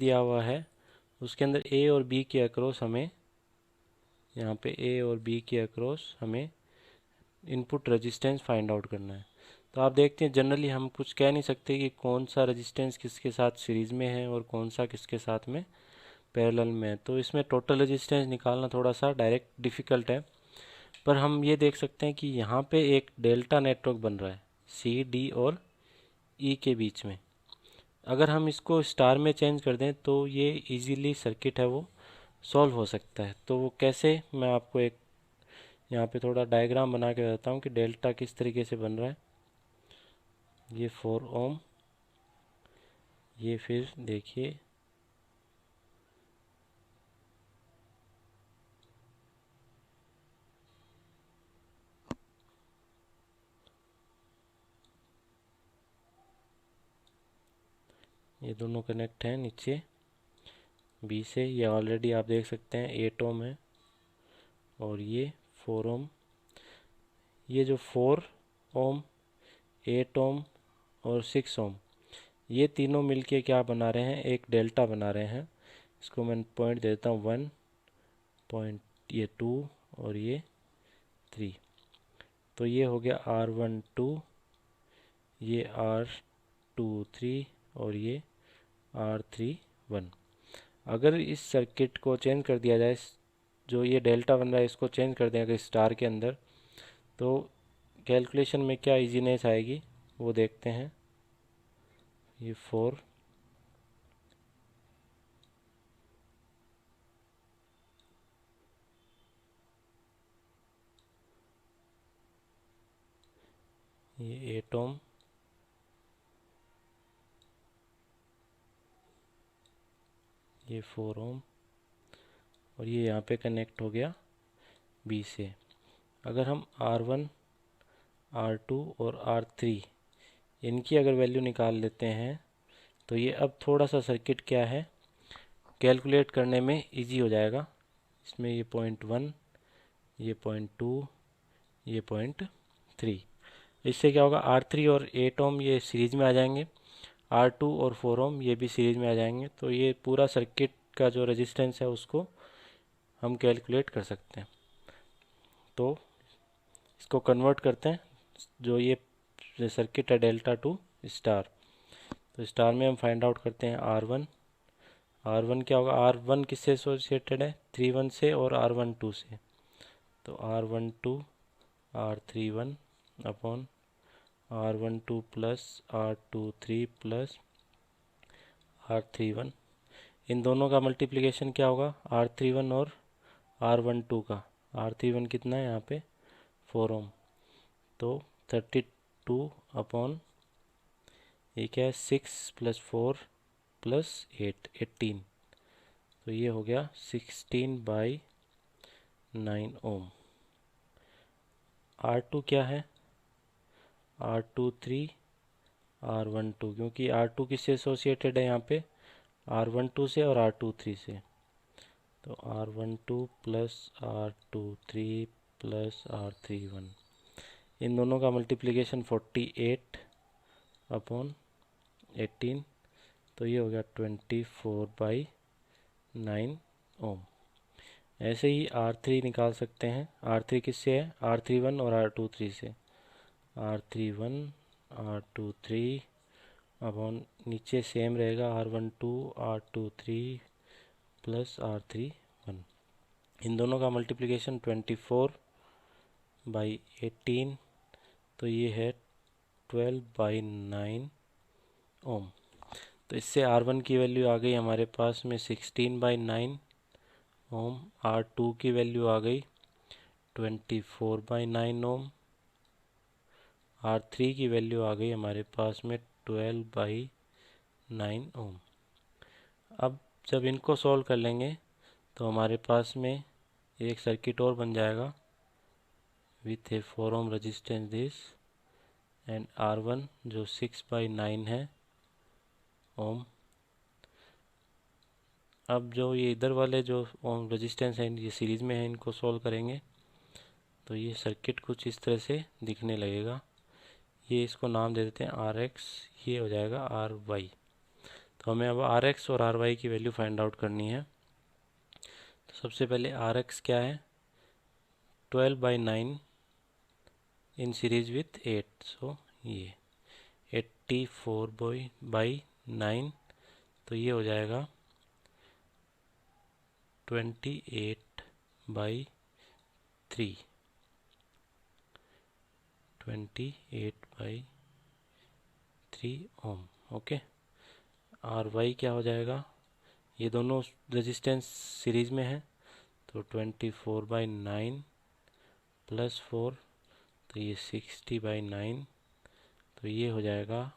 दिया हुआ है उसके अंदर ए और बी के अक्रॉस हमें, यहाँ पे ए और बी के अक्रॉस हमें इनपुट रेजिस्टेंस फाइंड आउट करना है। तो आप देखते हैं जनरली हम कुछ कह नहीं सकते कि कौन सा रेजिस्टेंस किसके साथ सीरीज़ में है और कौन सा किसके साथ में पैरेलल में है। तो इसमें टोटल रेजिस्टेंस निकालना थोड़ा सा डायरेक्ट डिफ़िकल्ट है, पर हम ये देख सकते हैं कि यहाँ पे एक डेल्टा नेटवर्क बन रहा है सी डी और ई के बीच में। अगर हम इसको स्टार में चेंज कर दें तो ये इजीली सर्किट है वो सॉल्व हो सकता है। तो वो कैसे, मैं आपको एक यहाँ पे थोड़ा डायग्राम बना के बताता हूँ कि डेल्टा किस तरीके से बन रहा है। ये 4 ओम, ये फिर देखिए ये दोनों कनेक्ट हैं नीचे बी से। ये ऑलरेडी आप देख सकते हैं 8 ओम है और ये 4 ओम। ये जो 4 ओम, 8 ओम और 6 ओम, ये तीनों मिलके क्या बना रहे हैं, एक डेल्टा बना रहे हैं। इसको मैं पॉइंट देता हूँ 1 पॉइंट, ये 2 और ये 3। तो ये हो गया R12, ये R23 और ये R31। अगर इस सर्किट को चेंज कर दिया जाए, जो ये डेल्टा बन रहा है इसको चेंज कर दें अगर स्टार के अंदर, तो कैलकुलेशन में क्या इजीनेस आएगी वो देखते हैं। ये 4, ये 8 ओम, ये 4 ओम और ये यहाँ पे कनेक्ट हो गया बी से। अगर हम R1, R2 और R3 इनकी अगर वैल्यू निकाल लेते हैं तो ये अब थोड़ा सा सर्किट क्या है कैलकुलेट करने में इजी हो जाएगा। इसमें ये 0.1, ये 0.2, ये 0.3। इससे क्या होगा, R3 और 8 ओम ये सीरीज में आ जाएंगे, R2 और 4 ओम ये भी सीरीज में आ जाएंगे। तो ये पूरा सर्किट का जो रेजिस्टेंस है उसको हम कैलकुलेट कर सकते हैं। तो इसको कन्वर्ट करते हैं, जो ये सर्किट है डेल्टा टू स्टार। तो स्टार में हम फाइंड आउट करते हैं R1। R1 क्या होगा, R1 किससे एसोसिएटेड है, 3 1 से और R1 2 से। तो R12 R31 upon R12 plus R23 plus R31। इन दोनों का मल्टीप्लिकेशन क्या होगा, R31 और R12 का। R31 कितना है यहाँ पे 4 ओम, तो 32 अपॉन ये क्या है 6 प्लस 4 प्लस 8 18। तो ये हो गया 16/9 ओम। R2 क्या है, R23 R12, क्योंकि R2 किससे एसोसिएटेड है यहाँ पे R12 से और R23 से। तो R12 plus R23 plus R31, इन दोनों का मल्टीप्लिकेशन 48 अपॉन 18। तो ये हो गया 24/9 ओम। ऐसे ही R3 निकाल सकते हैं। R3 किससे है, R31 और R23 से। R31 R23 अपॉन नीचे सेम रहेगा R12 R23 प्लस R31। इन दोनों का मल्टीप्लिकेशन 24/18। तो ये है 12/9 ओम। तो इससे R1 की वैल्यू आ गई हमारे पास में 16/9 ओम। R2 की वैल्यू आ गई 24/9 ओम। R3 की वैल्यू आ गई हमारे पास में 12/9 ओम। अब जब इनको सॉल्व कर लेंगे तो हमारे पास में एक सर्किट और बन जाएगा with A 4 ohm resistance this and R1 जो 6/9 है ओम। अब जो ये इधर वाले जो ओम रेजिस्टेंस हैं ये सीरीज में है, इनको सॉल्व करेंगे तो ये सर्किट कुछ इस तरह से दिखने लगेगा। ये इसको नाम दे देते हैं RX, ये हो जाएगा RY। तो हमें अब आर एक्स और आर वाई की वैल्यू फाइंड आउट करनी है। तो सबसे पहले आर एक्स क्या है, 12/9 इन सीरीज विथ 8, सो ये 84/9, तो ये हो जाएगा 28/3, 28/3 ओम। ओके, आर वाई क्या हो जाएगा, ये दोनों रेजिस्टेंस सीरीज में है, तो 24/9 प्लस 4, तो ये 60/9, तो ये हो जाएगा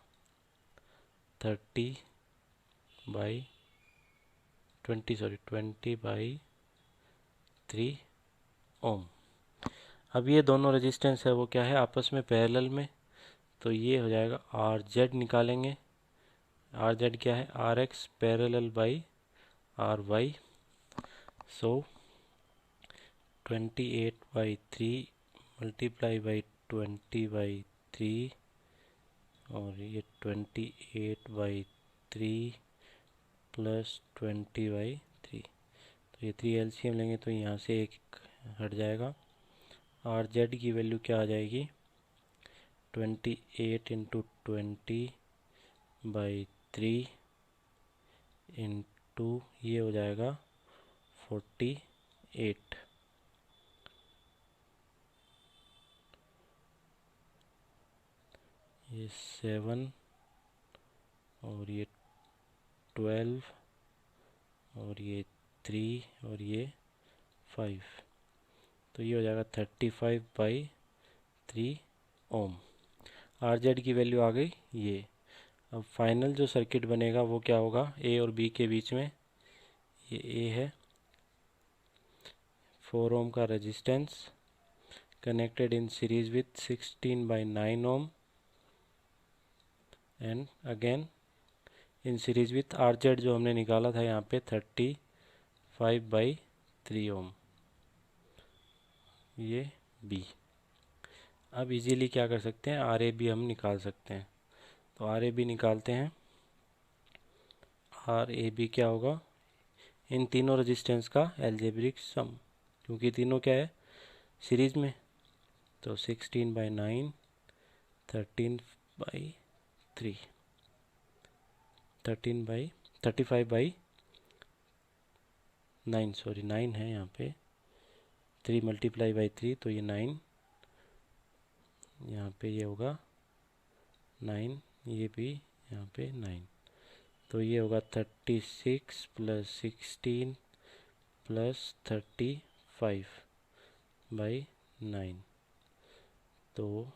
20/3 ओम। अब ये दोनों रेजिस्टेंस है वो क्या है, आपस में पैरेलल में, तो ये हो जाएगा आर जेड निकालेंगे। आर जेड क्या है, R X parallel by R Y, so 28/3 multiply by 20/3 और ये 28/3 प्लस 20/3, तो ये 3 एलसीएम लेंगे तो यहाँ से एक हट जाएगा। आर जेड की वैल्यू क्या आ जाएगी, 28 इंटू 20/3 इंटू ये हो जाएगा 48, ये 7 और ये 12 और ये 3 और ये 5, तो ये हो जाएगा 35/3 ओम। आर जेड की वैल्यू आ गई ये। अब फाइनल जो सर्किट बनेगा वो क्या होगा, ए और बी के बीच में, ये ए है, 4 ओम का resistance connected in series with 16/9 ohm and again in series with are Z जो हमने निकाला था यहाँ पे 35/3 ओम, ये बी। अब इजीली क्या कर सकते हैं, आर ए बी हम निकाल सकते हैं। तो आर ए बी निकालते हैं। आर ए बी क्या होगा, इन तीनों रेजिस्टेंस का एल्जेब्रिक सम, क्योंकि तीनों क्या है सीरीज में, तो 16/9 13/3 35/9, सॉरी 9 है यहाँ पे, 3 मल्टीप्लाई बाई 3, तो ये 9, यहाँ पे ये होगा 9, ये भी यहाँ पे 9, तो ये होगा 36 प्लस 16 प्लस 35/9, तो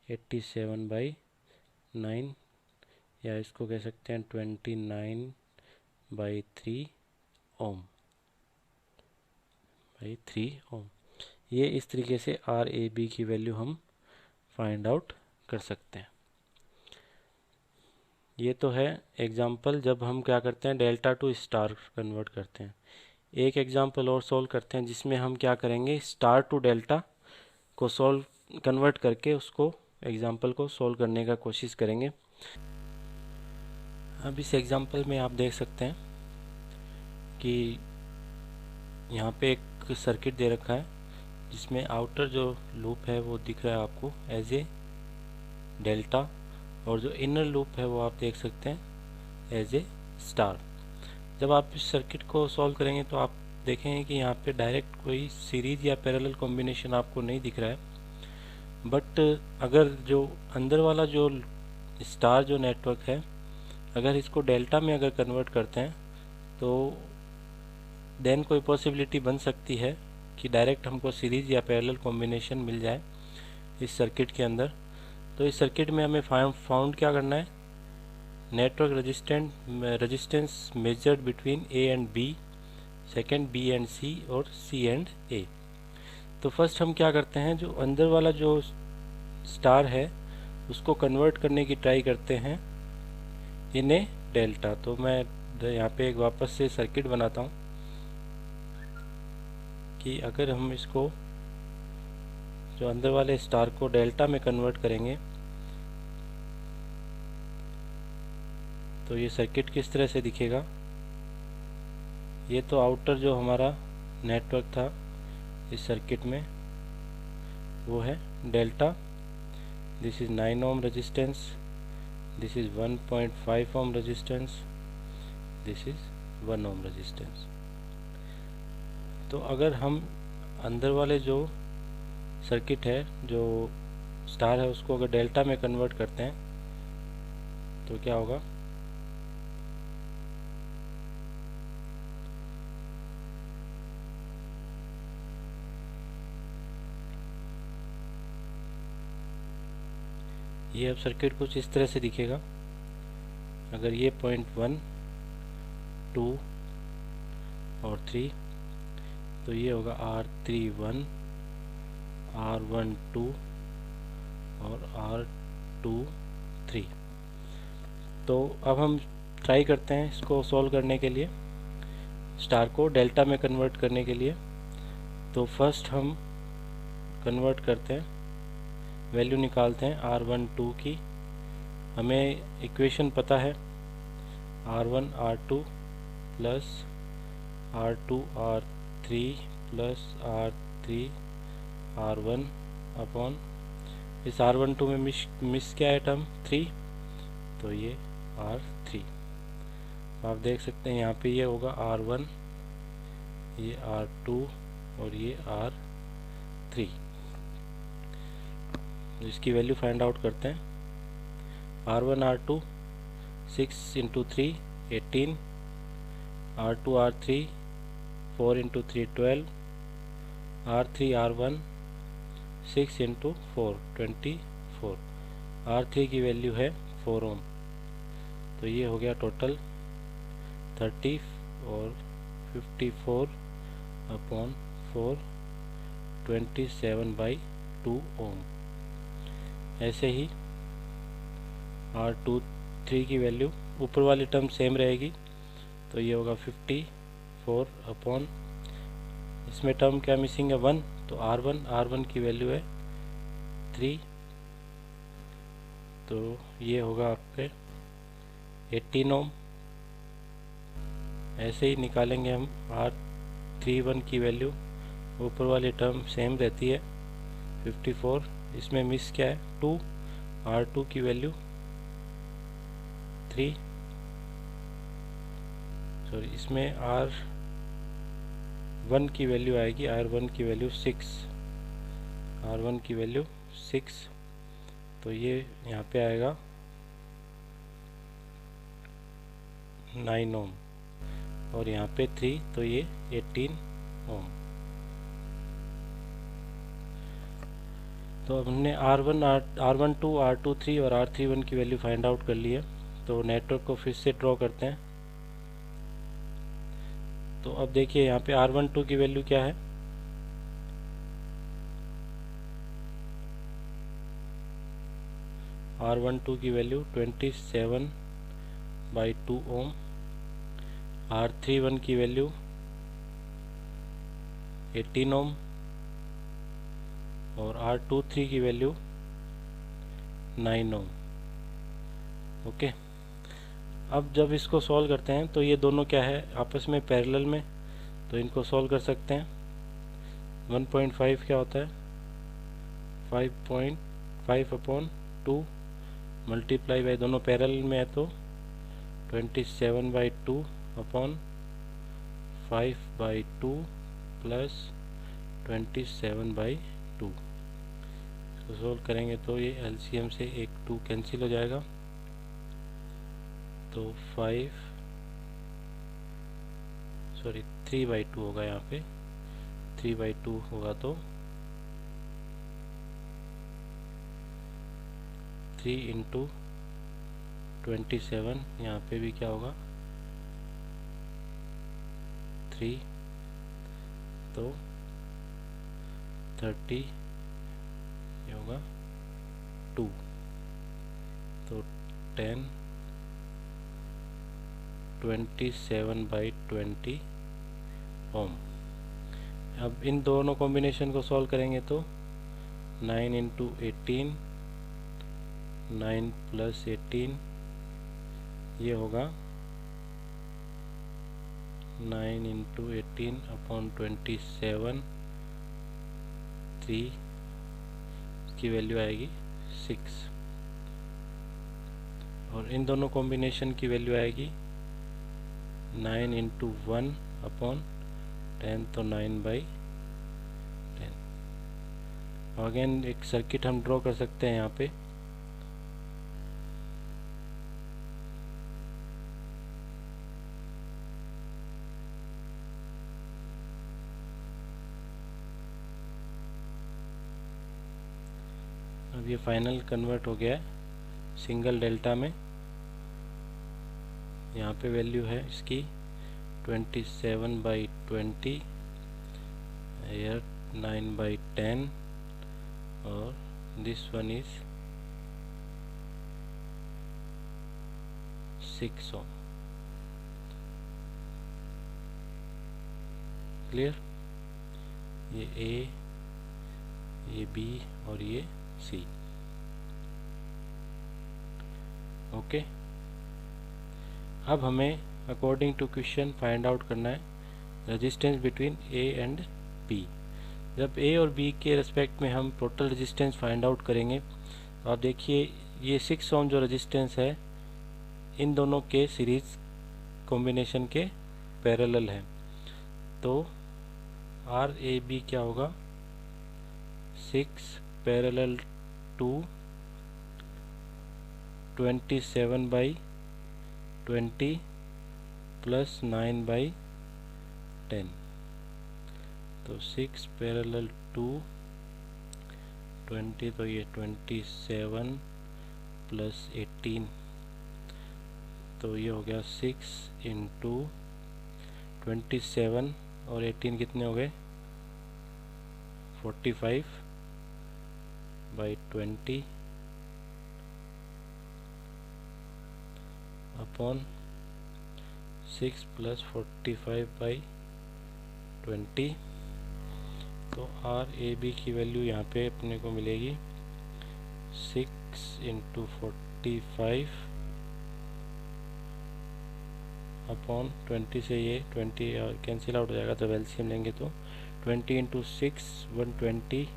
87/9, या इसको कह सकते हैं 29/3 ओम, बाई 3 ओम। ये इस तरीके से आर ए बी की वैल्यू हम फाइंड आउट कर सकते हैं। ये तो है एग्जाम्पल जब हम क्या करते हैं, डेल्टा टू स्टार कन्वर्ट करते हैं। एक एग्जाम्पल और सॉल्व करते हैं जिसमें हम क्या करेंगे, स्टार टू डेल्टा को सॉल्व कन्वर्ट करके उसको एग्जाम्पल को सॉल्व करने का कोशिश करेंगे। अब इस एग्जाम्पल में आप देख सकते हैं कि यहाँ पे एक सर्किट दे रखा है जिसमें आउटर जो लूप है वो दिख रहा है आपको एज ए डेल्टा, और जो इनर लूप है वो आप देख सकते हैं एज ए स्टार। जब आप इस सर्किट को सॉल्व करेंगे तो आप देखेंगे कि यहाँ पे डायरेक्ट कोई सीरीज या पैरेलल कॉम्बिनेशन आपको नहीं दिख रहा है, बट अगर जो अंदर वाला जो स्टार जो नेटवर्क है, अगर इसको डेल्टा में अगर कन्वर्ट करते हैं तो देन कोई पॉसिबिलिटी बन सकती है कि डायरेक्ट हमको सीरीज या पैरेलल कॉम्बिनेशन मिल जाए इस सर्किट के अंदर। तो इस सर्किट में हमें फाउंड क्या करना है, network resistance measured between A and B, second B and C, और सी एंड ए। तो फर्स्ट हम क्या करते हैं, जो अंदर वाला जो स्टार है उसको कन्वर्ट करने की ट्राई करते हैं इन ए डेल्टा। तो मैं यहाँ पे एक वापस से सर्किट बनाता हूँ कि अगर हम इसको जो अंदर वाले स्टार को डेल्टा में कन्वर्ट करेंगे तो ये सर्किट किस तरह से दिखेगा। ये तो आउटर जो हमारा नेटवर्क था इस सर्किट में वो है delta. This is 9 ohm resistance, this is 1.5 ohm resistance, this is 1 ohm resistance. तो अगर हम अंदर वाले जो सर्किट है, जो स्टार है, उसको अगर डेल्टा में कन्वर्ट करते हैं तो क्या होगा। ये अब सर्किट कुछ इस तरह से दिखेगा। अगर ये पॉइंट 1, 2 और 3 तो ये होगा R31, R12 और R23। तो अब हम ट्राई करते हैं इसको सॉल्व करने के लिए, स्टार को डेल्टा में कन्वर्ट करने के लिए। तो फर्स्ट हम कन्वर्ट करते हैं, वैल्यू निकालते हैं R12 की। हमें इक्वेशन पता है R1 R2 plus R2 R3 plus R3 R1 upon इस R12 में मिस क्या है टर्म 3, तो ये R3। आप देख सकते हैं यहाँ पे ये होगा R1, ये R2 और ये R3। इसकी वैल्यू फाइंड आउट करते हैं। R1 R2 6 into 3 18, R2 R3 4 into 3 12, R3 R1 6 into 4 24, R3 की वैल्यू है 4 ओम। तो ये हो गया टोटल 30 और 54 अपॉन 4 27/2 ओम। ऐसे ही R23 की वैल्यू ऊपर वाली टर्म सेम रहेगी, तो ये होगा 54 अपॉन, इसमें टर्म क्या मिसिंग है 1, तो R1 की वैल्यू है 3, तो ये होगा आपके 18 ओम। ऐसे ही निकालेंगे हम R31 की वैल्यू, ऊपर वाली टर्म सेम रहती है 54, इसमें मिस क्या है 2, R2 की वैल्यू 3, सॉरी इसमें R1 की वैल्यू आएगी, R1 की वैल्यू 6, R1 की वैल्यू 6, तो ये यहाँ पे आएगा 9 ओम और यहाँ पे 3, तो ये 18 ओम। तो अब हमने R12, R23 और R31 की वैल्यू फाइंड आउट कर ली है। तो नेटवर्क को फिर से ड्रॉ करते हैं। तो अब देखिए यहाँ पे R12 की वैल्यू क्या है, R12 की वैल्यू 27/2 ओम, R31 की वैल्यू 18 ओम और R23 की वैल्यू 9 ओम। ओके, अब जब इसको सॉल्व करते हैं तो ये दोनों क्या है आपस में पैरेलल में, तो इनको सॉल्व कर सकते हैं। 1.5 क्या होता है 5.5 अपॉन 2 मल्टीप्लाई बाई, दोनों पैरेलल में है तो 27/2 अपॉन 5/2 प्लस 27/2। इसको सोल्व करेंगे तो ये एलसीएम से एक 2 कैंसिल हो जाएगा, तो 3/2 होगा, यहाँ पे 3/2 होगा तो 3 इंटू 27, यहाँ पे भी क्या होगा 3, तो 30, ये होगा 2, तो 10 27/20 ओम। अब इन दोनों कॉम्बिनेशन को सॉल्व करेंगे तो 9 इंटू 18, 9 प्लस 18, ये होगा 9 इंटू 18 अपॉन 27, 3 की वैल्यू आएगी 6, और इन दोनों कॉम्बिनेशन की वैल्यू आएगी 9 इंटू 1 अपॉन 10, तो 9/10। अगेन एक सर्किट हम ड्रॉ कर सकते हैं यहाँ पे। अब ये फाइनल कन्वर्ट हो गया है सिंगल डेल्टा में। यहाँ पे वैल्यू है इसकी 27/20, here 9/10, और this one is 6 ohm. Clear? ये ए, ये बी और ये सी। ओके, अब हमें according to question find out करना है resistance between A and B. जब ए और बी के रिस्पेक्ट में हम टोटल रेजिस्टेंस फाइंड आउट करेंगे तो आप देखिए ये 6 ओम जो रेजिस्टेंस है इन दोनों के सीरीज कॉम्बिनेशन के पैरेलल है, तो आर ए बी क्या होगा 6 पैरेलल टू 27/20 प्लस 9/10, तो 6 पैरेलल टू 20, तो ये 27 प्लस 18, तो ये हो गया 6 इंटू 27 और 18 कितने हो गए 45/20 अपॉन 6 प्लस 45/20, तो आर ए बी की वैल्यू यहाँ पे अपने को मिलेगी 6 इंटू 45 अपॉन 20 से ये 20 कैंसिल आउट हो जाएगा, तो एलसीएम लेंगे तो 20 इंटू 6 120,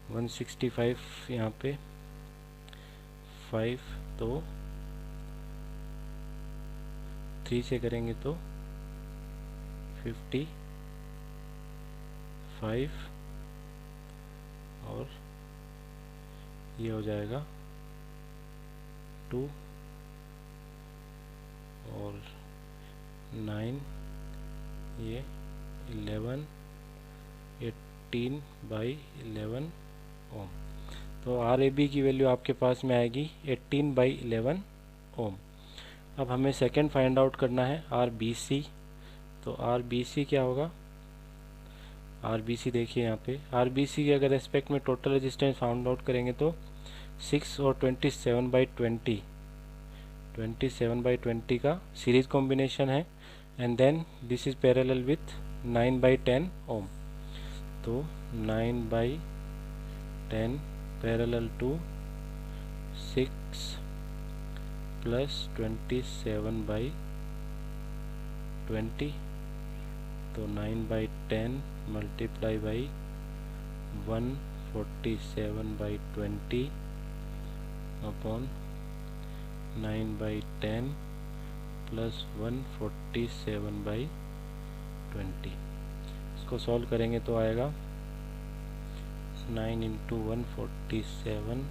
165 यहाँ पे 5, तो 3 से करेंगे तो 55, और ये हो जाएगा 2 और 9, ये 11, 18/11 ओम। तो आर ए बी की वैल्यू आपके पास में आएगी 18/11 ओम। अब हमें सेकंड फाइंड आउट करना है आर बी सी। तो आर बी सी क्या होगा, आर बी सी देखिए यहाँ पे आर बी सी के अगर रेस्पेक्ट में टोटल रेजिस्टेंस फाउंड आउट करेंगे तो 6 और 27/20 का सीरीज कॉम्बिनेशन है, and then this is parallel with 9/10 ohm, तो 9/10 पैरेलल टू 6 प्लस 27/20, तो 9/10 मल्टीप्लाई बाई 147/20 अपॉन 9/10 प्लस 147/20। इसको सॉल्व करेंगे तो आएगा 9 इंटू 147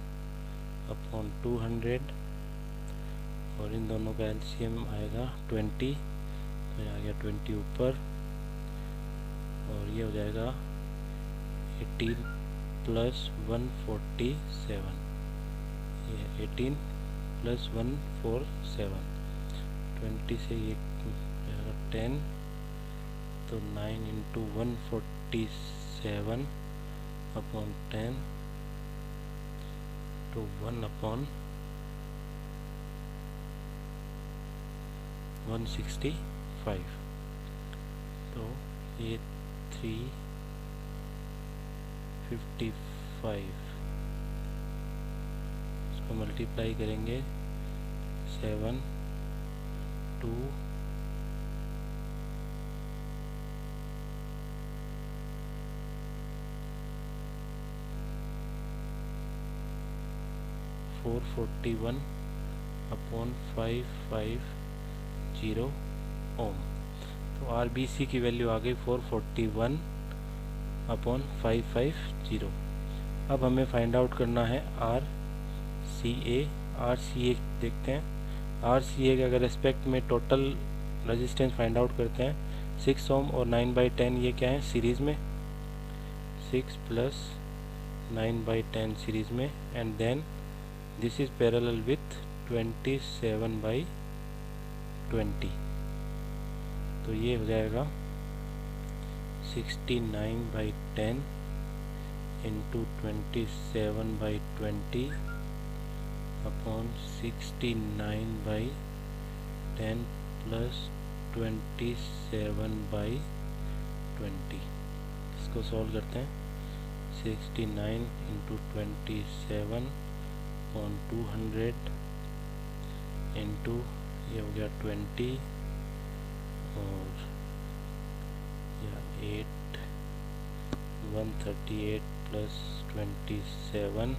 अपॉन 200, और इन दोनों का एलसीएम आएगा 20, तो ये आ गया 20 ऊपर, और ये हो जाएगा 18 प्लस 147, ये 18 प्लस 147, 20 से ये 10, तो 9 इंटू 147 अपॉन 10, तो 1 अपॉन 165, तो ये 355, इसको मल्टीप्लाई करेंगे 7 2 441 अपॉन 550 ओम। तो RBC की वैल्यू आ गई 441 अपॉन 550। अब हमें फाइंड आउट करना है RCA। RCA देखते हैं। RCA के अगर रेस्पेक्ट में टोटल रेजिस्टेंस फाइंड आउट करते हैं 6 ओम और 9/10 ये क्या है सीरीज़ में, 6 प्लस 9/10 सीरीज़ में, and then this is parallel with 27/20। तो ये हो जाएगा 69/10 इंटू 27/20 अपॉन 69/10 प्लस 27/20। इसको सॉल्व करते हैं। 69 इंटू 27 अपॉन 200 इंटू ये हो गया 20 और या 8 138 प्लस 27,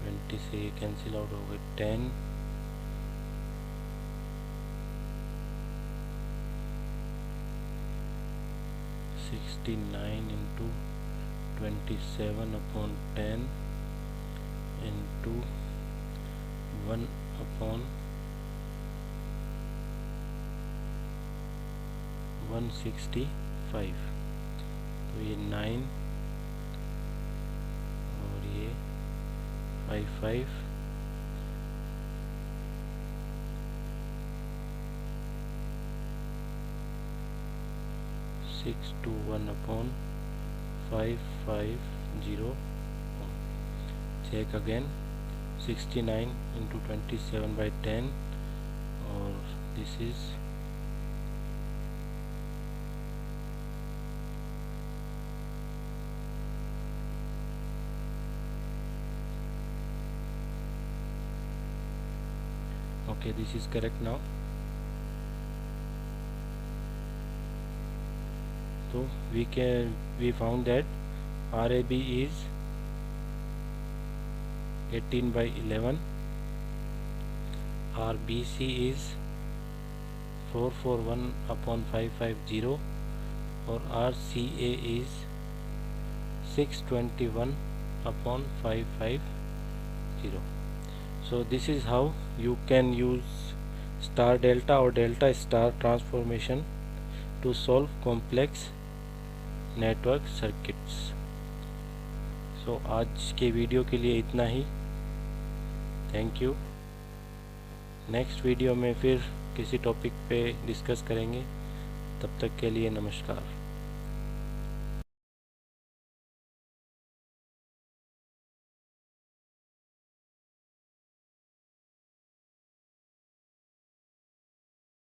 20 से ये कैंसिल आउट हो गए 10, 69 इंटू 27 अपॉन 10 इंटू 1 अपॉन 165। तो ये 9 और ये 55 621 अपॉन 550। चेक अगेन 69 इंटू 27/10 और this is okay, this is correct now. So we found that RAB is 18/11, RBC is 441 upon 550 और RCA is 621 upon 550. So this is how you can use star delta or delta star transformation to solve complex network circuits. So आज के video के लिए इतना ही। Thank you. Next video में फिर किसी टॉपिक पे डिस्कस करेंगे। तब तक के लिए नमस्कार।